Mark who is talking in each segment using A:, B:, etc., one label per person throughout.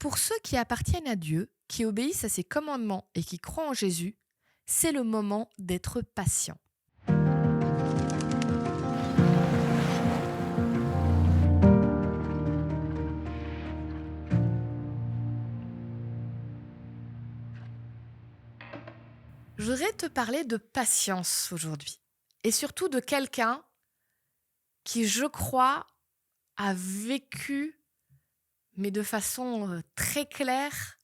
A: Pour ceux qui appartiennent à Dieu, qui obéissent à ses commandements et qui croient en Jésus, c'est le moment d'être patient. Je voudrais te parler de patience aujourd'hui et surtout de quelqu'un qui, je crois, a vécu, mais de façon très claire,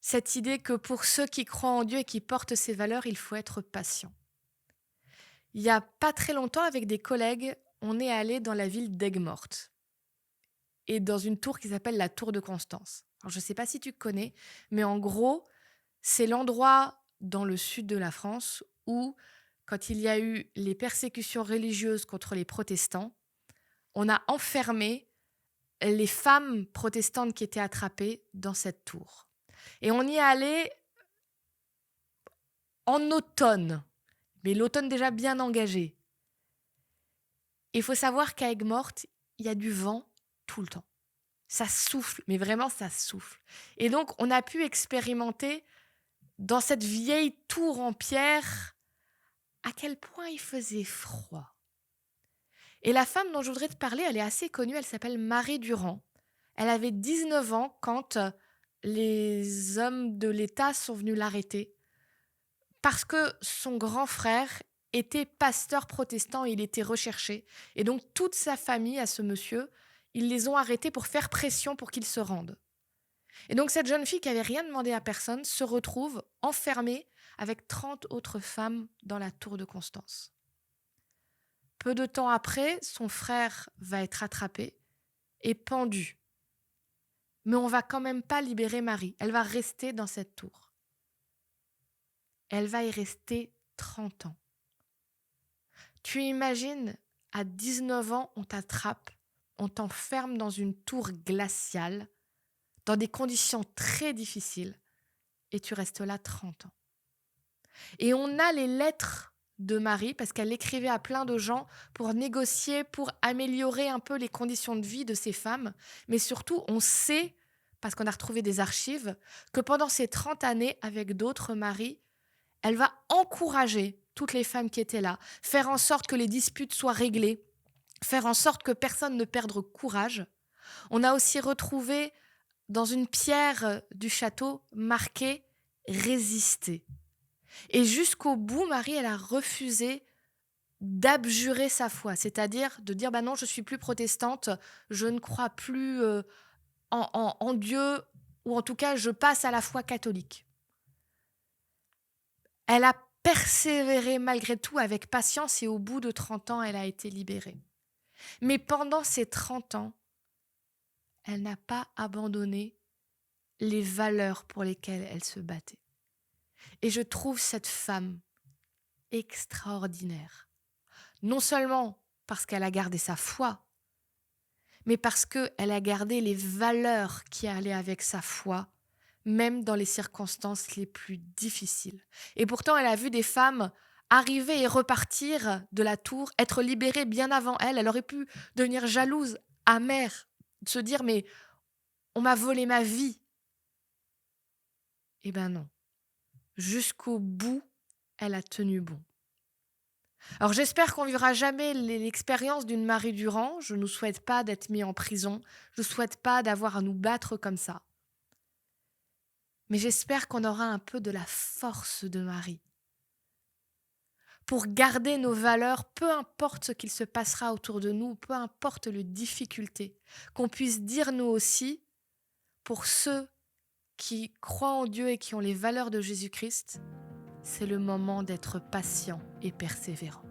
A: cette idée que pour ceux qui croient en Dieu et qui portent ses valeurs, il faut être patient. Il y a pas très longtemps, avec des collègues, on est allé dans la ville d'Aigues-Mortes et dans une tour qui s'appelle la tour de Constance. Alors, je ne sais pas si tu connais, mais en gros, c'est l'endroit dans le sud de la France où, quand il y a eu les persécutions religieuses contre les protestants, on a enfermé les femmes protestantes qui étaient attrapées dans cette tour. Et on y est allé en automne, mais l'automne déjà bien engagé. Il faut savoir qu'à Aigues-Mortes, il y a du vent tout le temps. Ça souffle, mais vraiment ça souffle. Et donc, on a pu expérimenter dans cette vieille tour en pierre à quel point il faisait froid. Et la femme dont je voudrais te parler, elle est assez connue, elle s'appelle Marie Durand. Elle avait 19 ans quand les hommes de l'État sont venus l'arrêter parce que son grand frère était pasteur protestant et il était recherché. Et donc toute sa famille, à ce monsieur, ils les ont arrêtés pour faire pression pour qu'il se rende. Et donc cette jeune fille qui avait rien demandé à personne se retrouve enfermée avec 30 autres femmes dans la tour de Constance. Peu de temps après, son frère va être attrapé et pendu. Mais on va quand même pas libérer Marie. Elle va rester dans cette tour. Elle va y rester 30 ans. Tu imagines, à 19 ans, on t'attrape, on t'enferme dans une tour glaciale, dans des conditions très difficiles, et tu restes là 30 ans. Et on a les lettres de Marie, parce qu'elle écrivait à plein de gens pour négocier, pour améliorer un peu les conditions de vie de ces femmes. Mais surtout, on sait, parce qu'on a retrouvé des archives, que pendant ces 30 années, avec d'autres Marie, elle va encourager toutes les femmes qui étaient là, faire en sorte que les disputes soient réglées, faire en sorte que personne ne perde courage. On a aussi retrouvé dans une pierre du château marqué «Résister». Et jusqu'au bout, Marie, elle a refusé d'abjurer sa foi, c'est-à-dire de dire bah non, je suis plus protestante, je ne crois plus en Dieu, ou en tout cas, je passe à la foi catholique. Elle a persévéré malgré tout avec patience et au bout de 30 ans, elle a été libérée. Mais pendant ces 30 ans, elle n'a pas abandonné les valeurs pour lesquelles elle se battait. Et je trouve cette femme extraordinaire. Non seulement parce qu'elle a gardé sa foi, mais parce qu'elle a gardé les valeurs qui allaient avec sa foi, même dans les circonstances les plus difficiles. Et pourtant, elle a vu des femmes arriver et repartir de la tour, être libérées bien avant elle. Elle aurait pu devenir jalouse, amère, se dire mais on m'a volé ma vie. Eh ben non. Jusqu'au bout, elle a tenu bon. Alors j'espère qu'on vivra jamais l'expérience d'une Marie Durand. Je ne nous souhaite pas d'être mis en prison. Je ne souhaite pas d'avoir à nous battre comme ça. Mais j'espère qu'on aura un peu de la force de Marie pour garder nos valeurs, peu importe ce qu'il se passera autour de nous, peu importe les difficultés, qu'on puisse dire nous aussi, pour ceux qui croient en Dieu et qui ont les valeurs de Jésus-Christ, c'est le moment d'être patient et persévérant.